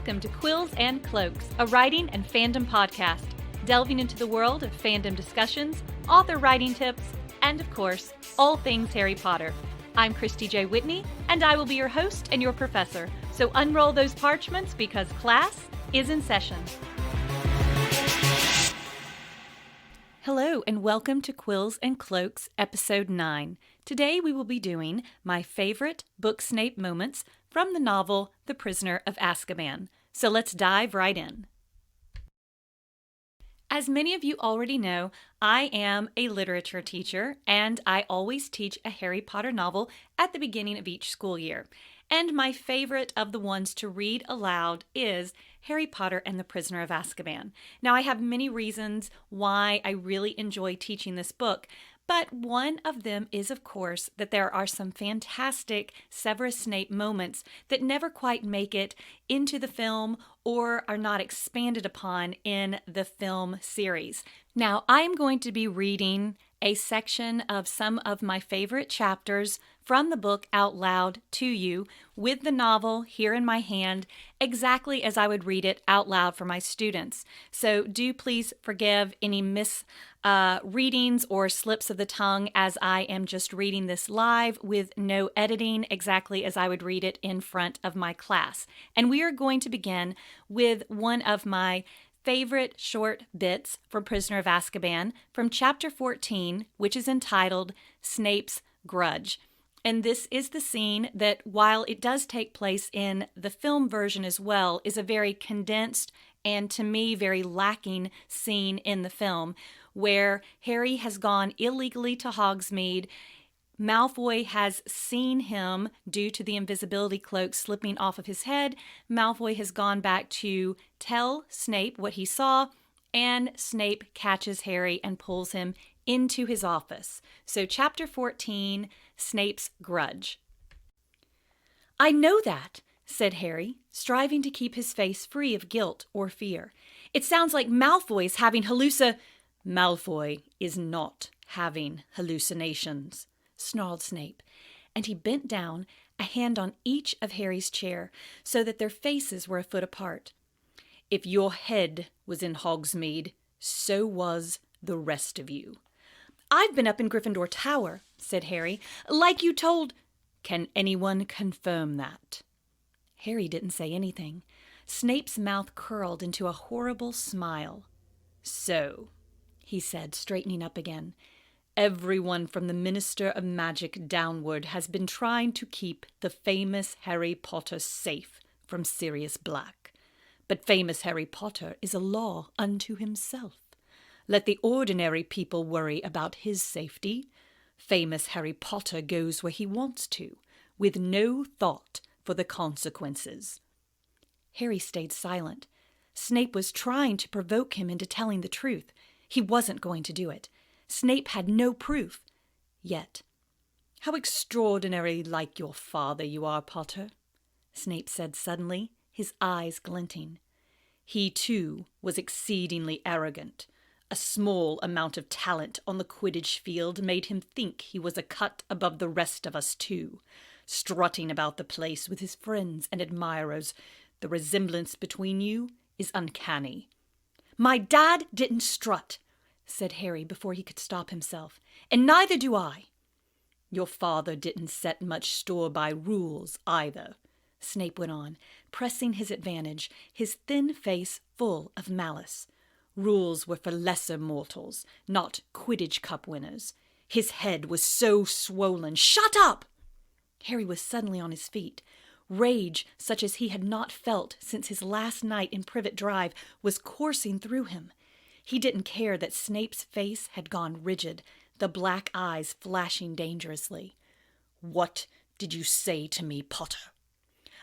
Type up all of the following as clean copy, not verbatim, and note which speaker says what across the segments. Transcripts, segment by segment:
Speaker 1: Welcome to Quills and Cloaks, a writing and fandom podcast, delving into the world of fandom discussions, author writing tips, and of course, all things Harry Potter. I'm Christy J. Whitney, and I will be your host and your professor, so unroll those parchments because class is in session. Hello, and welcome to Quills and Cloaks, Episode 9. Today we will be doing my favorite book Snape moments from the novel The Prisoner of Azkaban. So let's dive right in. As many of you already know, I am a literature teacher, and I always teach a Harry Potter novel at the beginning of each school year. And my favorite of the ones to read aloud is Harry Potter and the Prisoner of Azkaban. Now, I have many reasons why I really enjoy teaching this book, but one of them is, of course, that there are some fantastic Severus Snape moments that never quite make it into the film or are not expanded upon in the film series. Now, I'm going to be reading a section of some of my favorite chapters from the book out loud to you with the novel here in my hand, exactly as I would read it out loud for my students. So do please forgive any readings or slips of the tongue as I am just reading this live with no editing, exactly as I would read it in front of my class. And we are going to begin with one of my favorite short bits from Prisoner of Azkaban from chapter 14, which is entitled Snape's Grudge. And this is the scene that, while it does take place in the film version as well, is a very condensed and, to me, very lacking scene in the film, where Harry has gone illegally to Hogsmeade. Malfoy has seen him due to the invisibility cloak slipping off of his head. Malfoy has gone back to tell Snape what he saw, and Snape catches Harry and pulls him into his office. So chapter 14, Snape's Grudge. "I know that," said Harry, striving to keep his face free of guilt or fear. "It sounds like Malfoy's having "Malfoy is not having hallucinations," snarled Snape, and he bent down, a hand on each of Harry's chair, so that their faces were a foot apart. "If your head was in Hogsmeade, so was the rest of you." "I've been up in Gryffindor Tower," said Harry, "like you told—" "Can anyone confirm that?" Harry didn't say anything. Snape's mouth curled into a horrible smile. "So," he said, straightening up again, "everyone from the Minister of Magic downward has been trying to keep the famous Harry Potter safe from Sirius Black. But famous Harry Potter is a law unto himself. Let the ordinary people worry about his safety. Famous Harry Potter goes where he wants to, with no thought for the consequences." Harry stayed silent. Snape was trying to provoke him into telling the truth. He wasn't going to do it. Snape had no proof. Yet, "How extraordinarily like your father you are, Potter," Snape said suddenly, his eyes glinting. "He, too, was exceedingly arrogant. A small amount of talent on the Quidditch field made him think he was a cut above the rest of us, too, strutting about the place with his friends and admirers. The resemblance between you is uncanny." "My dad didn't strut," said Harry before he could stop himself, "and neither do I." "Your father didn't set much store by rules, either," Snape went on, pressing his advantage, his thin face full of malice. "Rules were for lesser mortals, not Quidditch Cup winners. His head was so swollen—" "Shut up!" Harry was suddenly on his feet. Rage, such as he had not felt since his last night in Privet Drive, was coursing through him. He didn't care that Snape's face had gone rigid, the black eyes flashing dangerously. "What did you say to me, Potter?"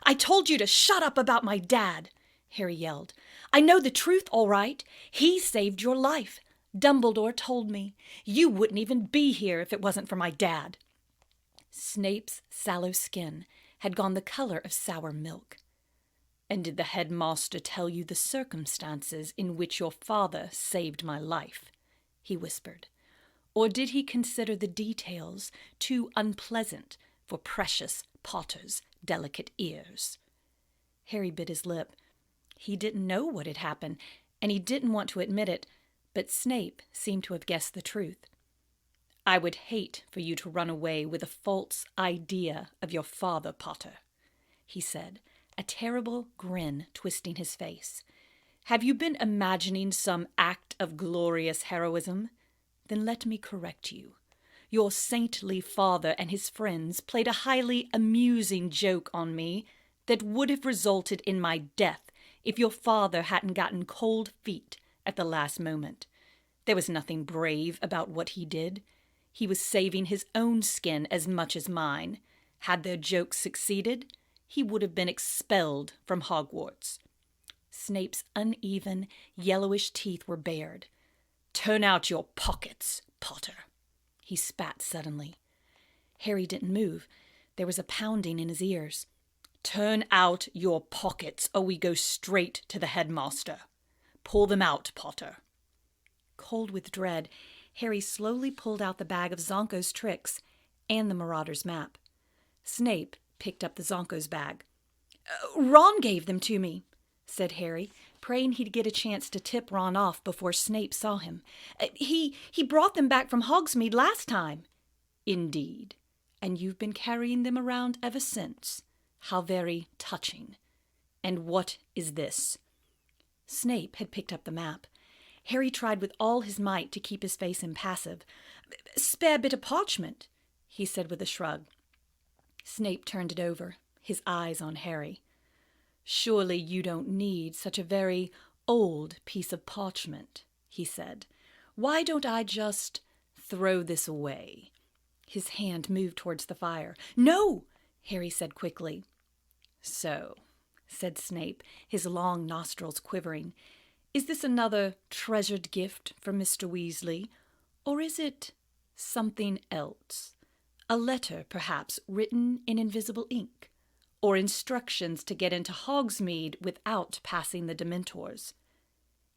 Speaker 1: "I told you to shut up about my dad," Harry yelled. "I know the truth, all right. He saved your life. Dumbledore told me. You wouldn't even be here if it wasn't for my dad." Snape's sallow skin had gone the color of sour milk. "And did the headmaster tell you the circumstances in which your father saved my life?" he whispered. "Or did he consider the details too unpleasant for precious Potter's delicate ears?" Harry bit his lip. He didn't know what had happened, and he didn't want to admit it, but Snape seemed to have guessed the truth. "I would hate for you to run away with a false idea of your father, Potter," he said, a terrible grin twisting his face. "Have you been imagining some act of glorious heroism? Then let me correct you. Your saintly father and his friends played a highly amusing joke on me that would have resulted in my death if your father hadn't gotten cold feet at the last moment. There was nothing brave about what he did. He was saving his own skin as much as mine. Had their joke succeeded, he would have been expelled from Hogwarts." Snape's uneven, yellowish teeth were bared. "Turn out your pockets, Potter," he spat suddenly. Harry didn't move. There was a pounding in his ears. "Turn out your pockets, or we go straight to the headmaster. Pull them out, Potter." Cold with dread, Harry slowly pulled out the bag of Zonko's tricks and the Marauder's map. Snape picked up the Zonko's bag. "Ron gave them to me," said Harry, praying he'd get a chance to tip Ron off before Snape saw him. He brought them back from Hogsmeade last time." "Indeed. And you've been carrying them around ever since. How very touching. And what is this?" Snape had picked up the map. Harry tried with all his might to keep his face impassive. "Spare bit of parchment," he said with a shrug. Snape turned it over, his eyes on Harry. "Surely you don't need such a very old piece of parchment," he said. "Why don't I just throw this away?" His hand moved towards the fire. "No!" Harry said quickly. "So," said Snape, his long nostrils quivering, "is this another treasured gift from Mr. Weasley, or is it something else? A letter, perhaps, written in invisible ink, or instructions to get into Hogsmeade without passing the Dementors?"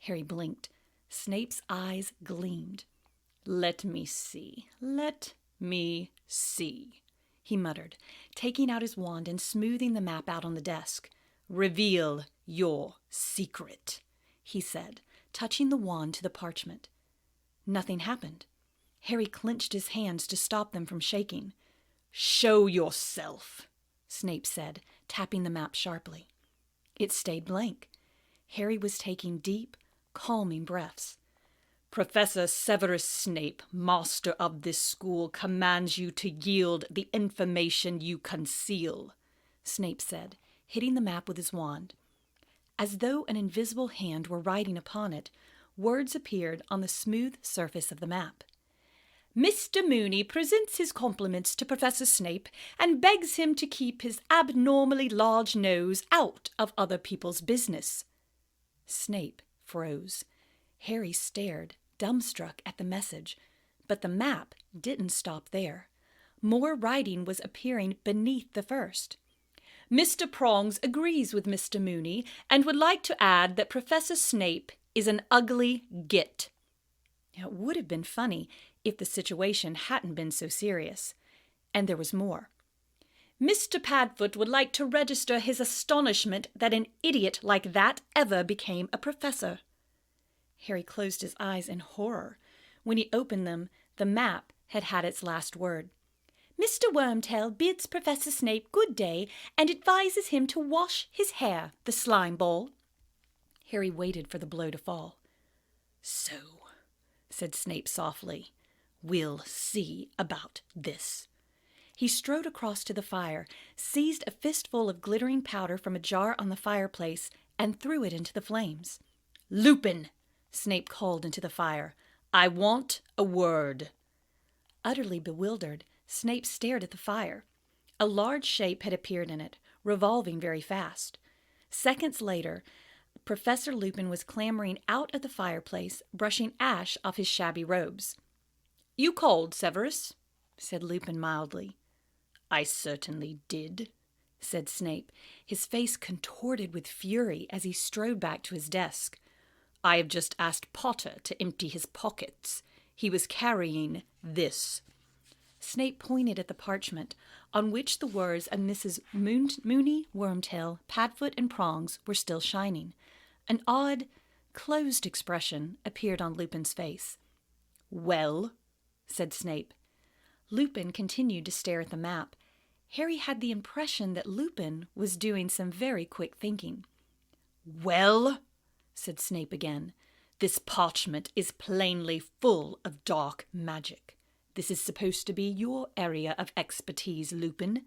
Speaker 1: Harry blinked. Snape's eyes gleamed. Let me see, he muttered, taking out his wand and smoothing the map out on the desk. "Reveal your secret," he said, touching the wand to the parchment. Nothing happened. Harry clenched his hands to stop them from shaking. "Show yourself," Snape said, tapping the map sharply. It stayed blank. Harry was taking deep, calming breaths. "Professor Severus Snape, master of this school, commands you to yield the information you conceal," Snape said, hitting the map with his wand. As though an invisible hand were writing upon it, words appeared on the smooth surface of the map. "Mr. Mooney presents his compliments to Professor Snape and begs him to keep his abnormally large nose out of other people's business." Snape froze. Harry stared, dumbstruck at the message, but the map didn't stop there. More writing was appearing beneath the first. "Mr. Prongs agrees with Mr. Mooney and would like to add that Professor Snape is an ugly git." It would have been funny if the situation hadn't been so serious. And there was more. "Mr. Padfoot would like to register his astonishment that an idiot like that ever became a professor." Harry closed his eyes in horror. When he opened them, the map had had its last word. "Mr. Wormtail bids Professor Snape good day and advises him to wash his hair, the slime ball." Harry waited for the blow to fall. "So," said Snape softly, "we'll see about this." He strode across to the fire, seized a fistful of glittering powder from a jar on the fireplace, and threw it into the flames. "Lupin!" Snape called into the fire. "I want a word." Utterly bewildered, Snape stared at the fire. A large shape had appeared in it, revolving very fast. Seconds later, Professor Lupin was clambering out of the fireplace, brushing ash off his shabby robes. "You called, Severus?" said Lupin mildly. "I certainly did," said Snape, his face contorted with fury as he strode back to his desk. "I have just asked Potter to empty his pockets. He was carrying this." Snape pointed at the parchment, on which the words of Mrs. Mooney, Wormtail, Padfoot, and Prongs were still shining. An odd, closed expression appeared on Lupin's face. "Well?" said Snape. Lupin continued to stare at the map. Harry had the impression that Lupin was doing some very quick thinking. "Well?" said Snape again. "This parchment is plainly full of dark magic. This is supposed to be your area of expertise, Lupin.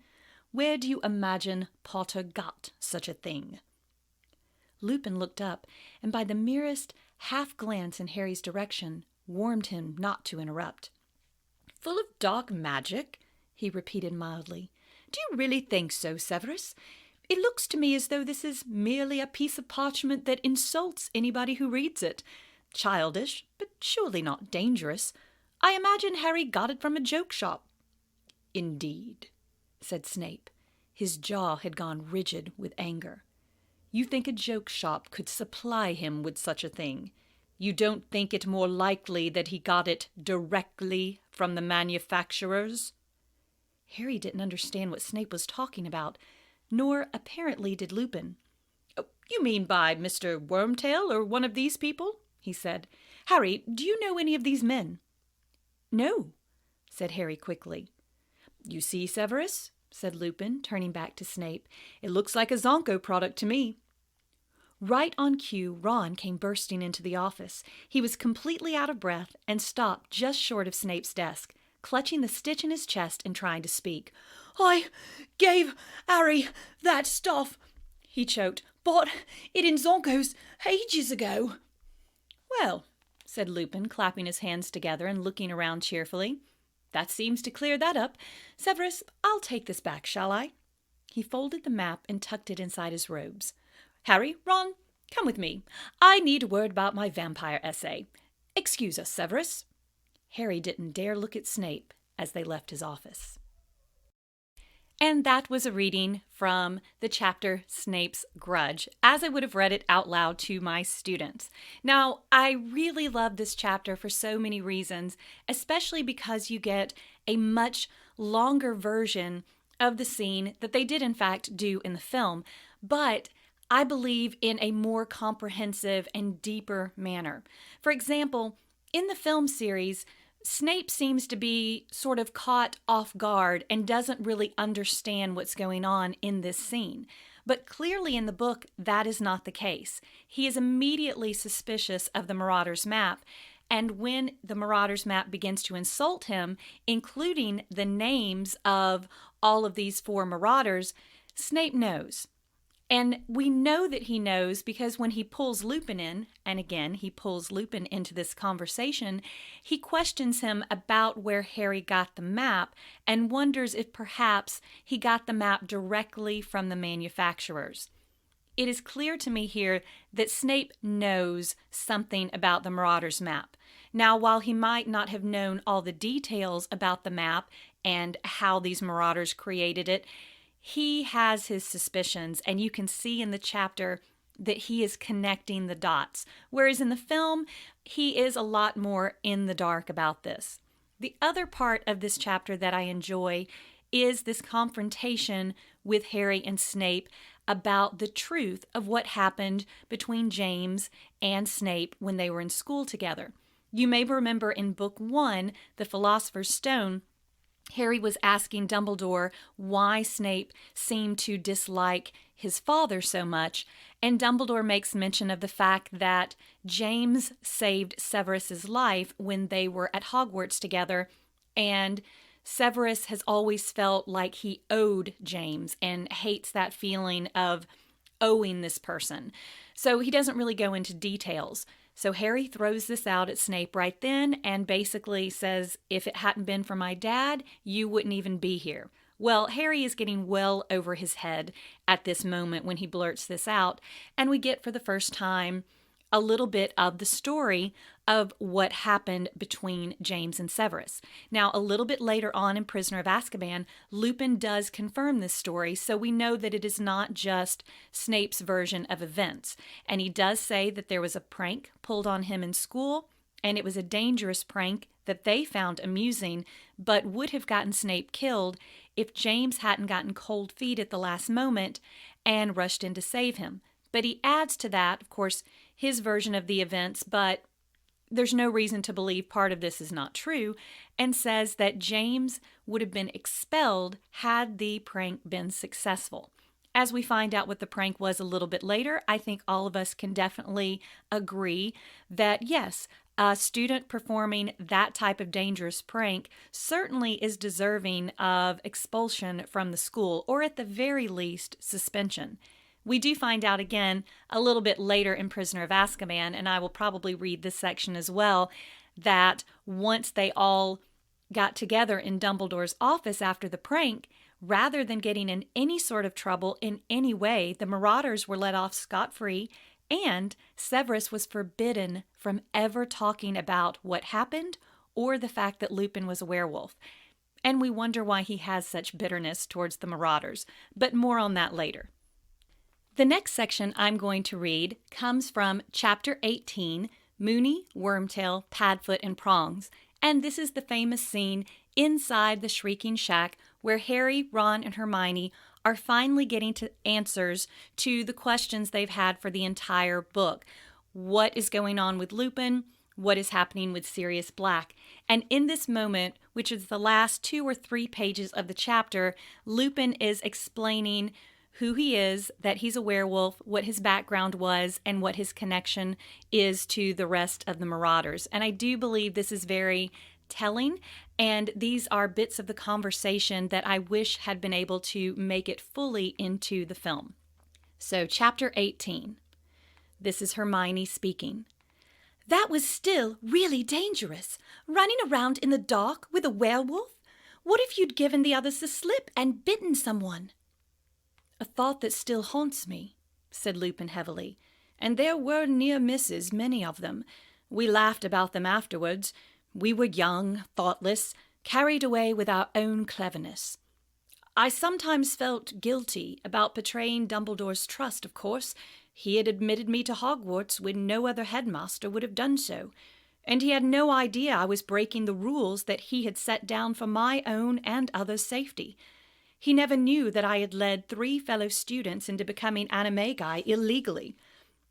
Speaker 1: Where do you imagine Potter got such a thing?" Lupin looked up, and by the merest half-glance in Harry's direction, warned him not to interrupt. "Full of dark magic?" he repeated mildly. "Do you really think so, Severus? It looks to me as though this is merely a piece of parchment that insults anybody who reads it. Childish, but surely not dangerous. I imagine Harry got it from a joke shop." "Indeed," said Snape. His jaw had gone rigid with anger. "You think a joke shop could supply him with such a thing? You don't think it more likely that he got it directly from the manufacturers?" Harry didn't understand what Snape was talking about, nor apparently did Lupin. "Oh, you mean by Mr. Wormtail or one of these people?" he said. "Harry, do you know any of these men?" "No," said Harry quickly. "You see, Severus," said Lupin, turning back to Snape, "it looks like a Zonko product to me." Right on cue, Ron came bursting into the office. He was completely out of breath and stopped just short of Snape's desk, clutching the stitch in his chest and trying to speak. "I gave Harry that stuff," he choked. "Bought it in Zonko's ages ago." "Well," said Lupin, clapping his hands together and looking around cheerfully, "that seems to clear that up. Severus, I'll take this back, shall I?" He folded the map and tucked it inside his robes. "Harry, Ron, come with me. I need a word about my vampire essay. Excuse us, Severus." Harry didn't dare look at Snape as they left his office. And that was a reading from the chapter Snape's Grudge, as I would have read it out loud to my students. Now, I really love this chapter for so many reasons, especially because you get a much longer version of the scene that they did in fact do in the film, but I believe in a more comprehensive and deeper manner. For example, in the film series, Snape seems to be sort of caught off guard and doesn't really understand what's going on in this scene. But clearly in the book, that is not the case. He is immediately suspicious of the Marauder's map, and when the Marauder's map begins to insult him, including the names of all of these 4 Marauders, Snape knows. And we know that he knows because when he pulls Lupin in, and again, he pulls Lupin into this conversation, he questions him about where Harry got the map and wonders if perhaps he got the map directly from the manufacturers. It is clear to me here that Snape knows something about the Marauder's map. Now, while he might not have known all the details about the map and how these Marauders created it, he has his suspicions, and you can see in the chapter that he is connecting the dots. Whereas in the film, he is a lot more in the dark about this. The other part of this chapter that I enjoy is this confrontation with Harry and Snape about the truth of what happened between James and Snape when they were in school together. You may remember in Book 1, The Philosopher's Stone, Harry was asking Dumbledore why Snape seemed to dislike his father so much, and Dumbledore makes mention of the fact that James saved Severus's life when they were at Hogwarts together, and Severus has always felt like he owed James and hates that feeling of owing this person. So he doesn't really go into details. So Harry throws this out at Snape right then and basically says, if it hadn't been for my dad, you wouldn't even be here. Well, Harry is getting well over his head at this moment when he blurts this out, and we get for the first time a little bit of the story of what happened between James and Severus. Now, a little bit later on in Prisoner of Azkaban, Lupin does confirm this story, so we know that it is not just Snape's version of events. And he does say that there was a prank pulled on him in school, and it was a dangerous prank that they found amusing, but would have gotten Snape killed if James hadn't gotten cold feet at the last moment and rushed in to save him. But he adds to that, of course, his version of the events, but there's no reason to believe part of this is not true, and says that James would have been expelled had the prank been successful. As we find out what the prank was a little bit later, I think all of us can definitely agree that yes, a student performing that type of dangerous prank certainly is deserving of expulsion from the school, or at the very least, suspension. We do find out again a little bit later in Prisoner of Azkaban, and I will probably read this section as well, that once they all got together in Dumbledore's office after the prank, rather than getting in any sort of trouble in any way, the Marauders were let off scot-free, and Severus was forbidden from ever talking about what happened or the fact that Lupin was a werewolf. And we wonder why he has such bitterness towards the Marauders, but more on that later. The next section I'm going to read comes from Chapter 18, Moony, Wormtail, Padfoot, and Prongs, and this is the famous scene inside the Shrieking Shack where Harry, Ron, and Hermione are finally getting to answers to the questions they've had for the entire book. What is going on with Lupin? What is happening with Sirius Black? And in this moment, which is the last 2 or 3 pages of the chapter, Lupin is explaining who he is, that he's a werewolf, what his background was, and what his connection is to the rest of the Marauders. And I do believe this is very telling, and these are bits of the conversation that I wish had been able to make it fully into the film. So, Chapter 18. This is Hermione speaking. "That was still really dangerous, running around in the dark with a werewolf. What if you'd given the others the slip and bitten someone?" "A thought that still haunts me," said Lupin heavily, "and there were near misses, many of them. We laughed about them afterwards. We were young, thoughtless, carried away with our own cleverness. I sometimes felt guilty about betraying Dumbledore's trust, of course. He had admitted me to Hogwarts when no other headmaster would have done so, and he had no idea I was breaking the rules that he had set down for my own and others' safety. He never knew that I had led 3 fellow students into becoming animagi illegally.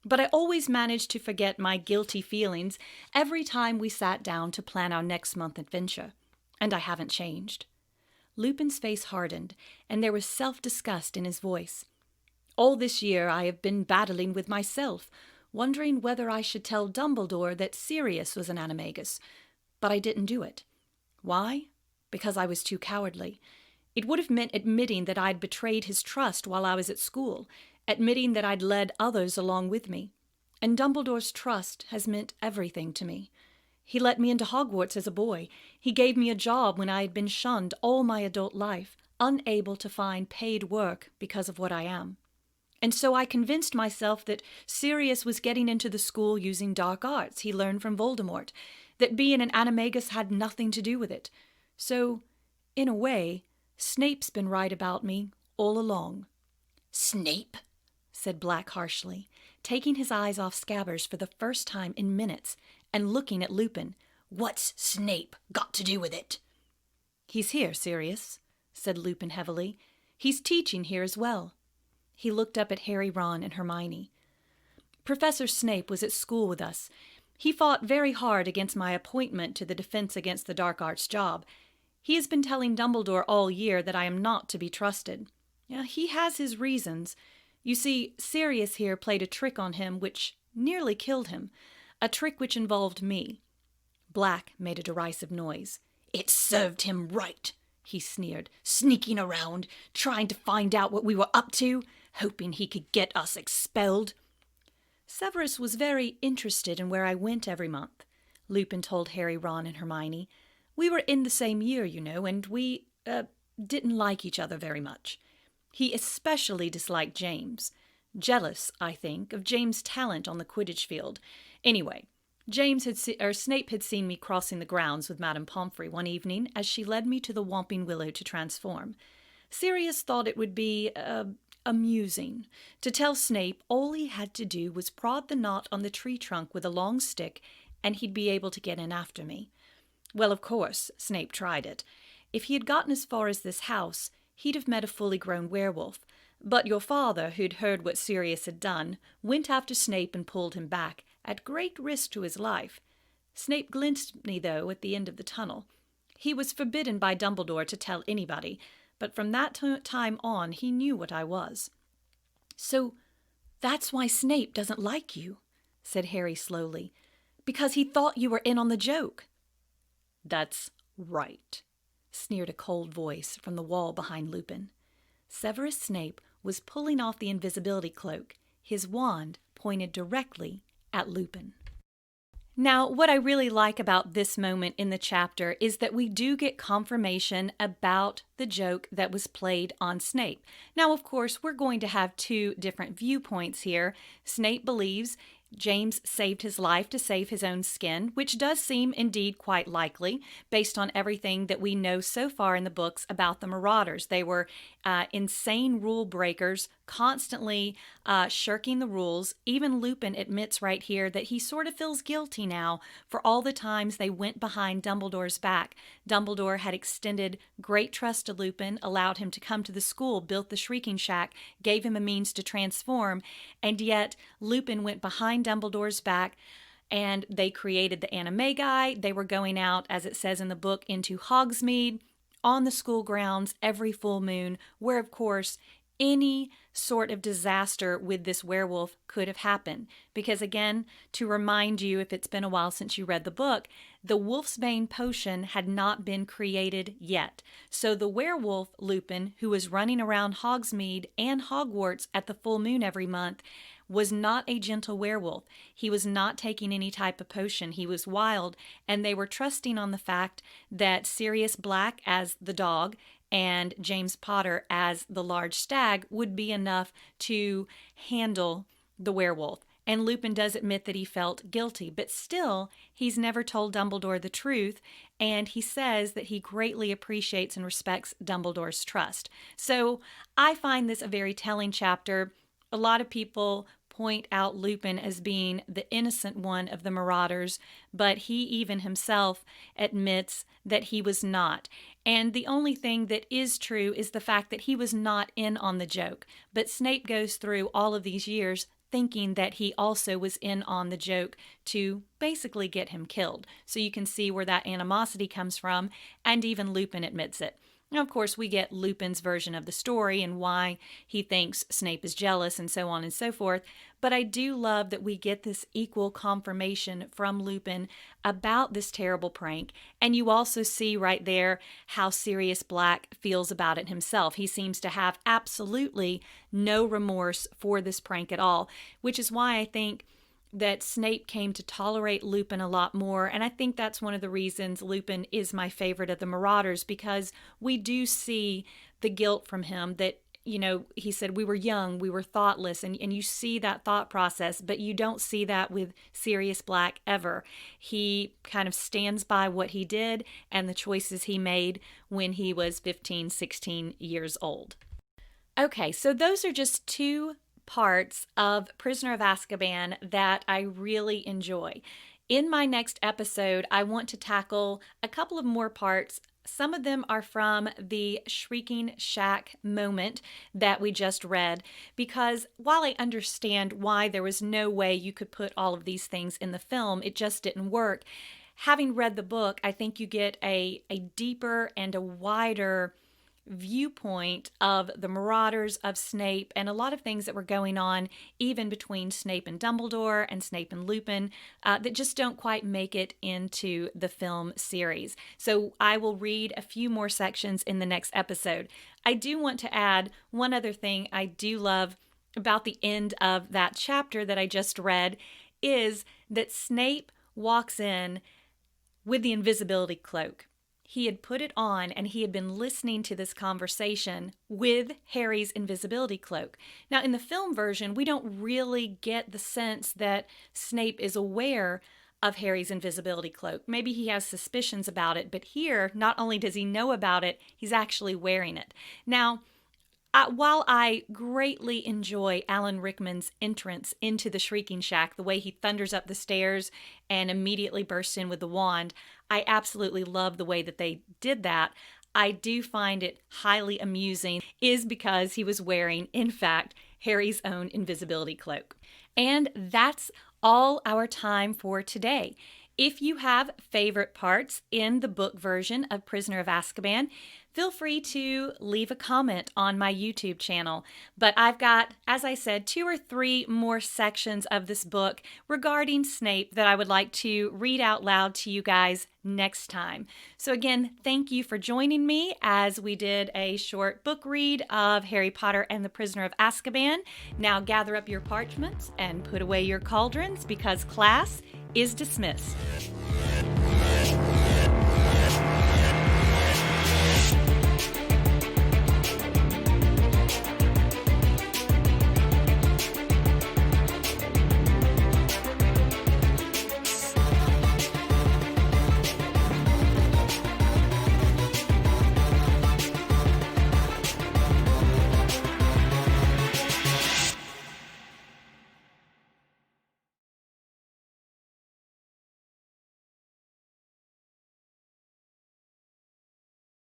Speaker 1: But I always managed to forget my guilty feelings every time we sat down to plan our next month's adventure. And I haven't changed." Lupin's face hardened, and there was self-disgust in his voice. "All this year I have been battling with myself, wondering whether I should tell Dumbledore that Sirius was an animagus. But I didn't do it. Why? Because I was too cowardly. It would have meant admitting that I'd betrayed his trust while I was at school, admitting that I'd led others along with me. And Dumbledore's trust has meant everything to me. He let me into Hogwarts as a boy. He gave me a job when I had been shunned all my adult life, unable to find paid work because of what I am. And so I convinced myself that Sirius was getting into the school using dark arts he learned from Voldemort, that being an animagus had nothing to do with it. So, in a way, Snape's been right about me all along." "Snape?" said Black harshly, taking his eyes off Scabbers for the first time in minutes and looking at Lupin. "What's Snape got to do with it?" "He's here, Sirius," said Lupin heavily. "He's teaching here as well." He looked up at Harry, Ron, and Hermione. "Professor Snape was at school with us. He fought very hard against my appointment to the Defense Against the Dark Arts job. He has been telling Dumbledore all year that I am not to be trusted. He has his reasons. You see, Sirius here played a trick on him which nearly killed him, a trick which involved me." Black made a derisive noise. "It served him right," he sneered, "sneaking around, trying to find out what we were up to, hoping he could get us expelled." "Severus was very interested in where I went every month," Lupin told Harry, Ron, and Hermione. "We were in the same year, you know, and we, didn't like each other very much. He especially disliked James. Jealous, I think, of James' talent on the Quidditch field. Anyway, Snape had seen me crossing the grounds with Madame Pomfrey one evening as she led me to the Whomping Willow to transform. Sirius thought it would be, amusing to tell Snape all he had to do was prod the knot on the tree trunk with a long stick and he'd be able to get in after me. Well, of course, Snape tried it. If he had gotten as far as this house, he'd have met a fully grown werewolf, But your father, who'd heard what Sirius had done, went after Snape and pulled him back, at great risk to his life. Snape glimpsed me, though, at the end of the tunnel. He was forbidden by Dumbledore to tell anybody, but from that time on he knew what I was." "So that's why Snape doesn't like you," said Harry slowly. "Because he thought you were in on the joke." "That's right," sneered a cold voice from the wall behind Lupin. Severus Snape was pulling off the invisibility cloak, his wand pointed directly at Lupin. Now, what I really like about this moment in the chapter is that we do get confirmation about the joke that was played on Snape. Now, of course, we're going to have two different viewpoints here. Snape believes James saved his life to save his own skin, which does seem indeed quite likely based on everything that we know so far in the books about the Marauders. They were insane rule breakers, constantly shirking the rules. Even Lupin admits right here that he sort of feels guilty now for all the times they went behind Dumbledore's back. Dumbledore had extended great trust to Lupin, allowed him to come to the school, built the Shrieking Shack, gave him a means to transform, and yet Lupin went behind Dumbledore's back and they created the Animagi. They were going out, as it says in the book, into Hogsmeade on the school grounds every full moon, where, of course, any sort of disaster with this werewolf could have happened. Because again, to remind you, if it's been a while since you read the book, the Wolfsbane potion had not been created yet. So the werewolf, Lupin, who was running around Hogsmeade and Hogwarts at the full moon every month, was not a gentle werewolf. He was not taking any type of potion. He was wild, and they were trusting on the fact that Sirius Black as the dog and James Potter as the large stag would be enough to handle the werewolf. And Lupin does admit that he felt guilty, but still, he's never told Dumbledore the truth, and he says that he greatly appreciates and respects Dumbledore's trust. So I find this a very telling chapter. A lot of people point out Lupin as being the innocent one of the Marauders, but he even himself admits that he was not. And the only thing that is true is the fact that he was not in on the joke. But Snape goes through all of these years thinking that he also was in on the joke to basically get him killed. So you can see where that animosity comes from, and even Lupin admits it. Now, of course, we get Lupin's version of the story and why he thinks Snape is jealous and so on and so forth. But I do love that we get this equal confirmation from Lupin about this terrible prank. And you also see right there how Sirius Black feels about it himself. He seems to have absolutely no remorse for this prank at all, which is why I think that Snape came to tolerate Lupin a lot more, and I think that's one of the reasons Lupin is my favorite of the Marauders, because we do see the guilt from him that, you know, he said we were young, we were thoughtless, and you see that thought process, but you don't see that with Sirius Black ever. He kind of stands by what he did and the choices he made when he was 15, 16 years old. Okay, so those are just two parts of Prisoner of Azkaban that I really enjoy. In my next episode, I want to tackle a couple of more parts. Some of them are from the Shrieking Shack moment that we just read, because while I understand why there was no way you could put all of these things in the film, it just didn't work. Having read the book, I think you get a deeper and a wider viewpoint of the Marauders, of Snape, and a lot of things that were going on even between Snape and Dumbledore and Snape and Lupin that just don't quite make it into the film series. So I will read a few more sections in the next episode. I do want to add one other thing I do love about the end of that chapter that I just read is that Snape walks in with the invisibility cloak. He had put it on and he had been listening to this conversation with Harry's invisibility cloak. Now, in the film version, we don't really get the sense that Snape is aware of Harry's invisibility cloak. Maybe he has suspicions about it, but here, not only does he know about it, he's actually wearing it. Now, while I greatly enjoy Alan Rickman's entrance into the Shrieking Shack, the way he thunders up the stairs and immediately bursts in with the wand, I absolutely love the way that they did that. I do find it highly amusing is because he was wearing, in fact, Harry's own invisibility cloak. And that's all our time for today. If you have favorite parts in the book version of Prisoner of Azkaban, feel free to leave a comment on my YouTube channel. But I've got, as I said, 2 or 3 more sections of this book regarding Snape that I would like to read out loud to you guys next time. So again, thank you for joining me as we did a short book read of Harry Potter and the Prisoner of Azkaban. Now gather up your parchments and put away your cauldrons because class is dismissed.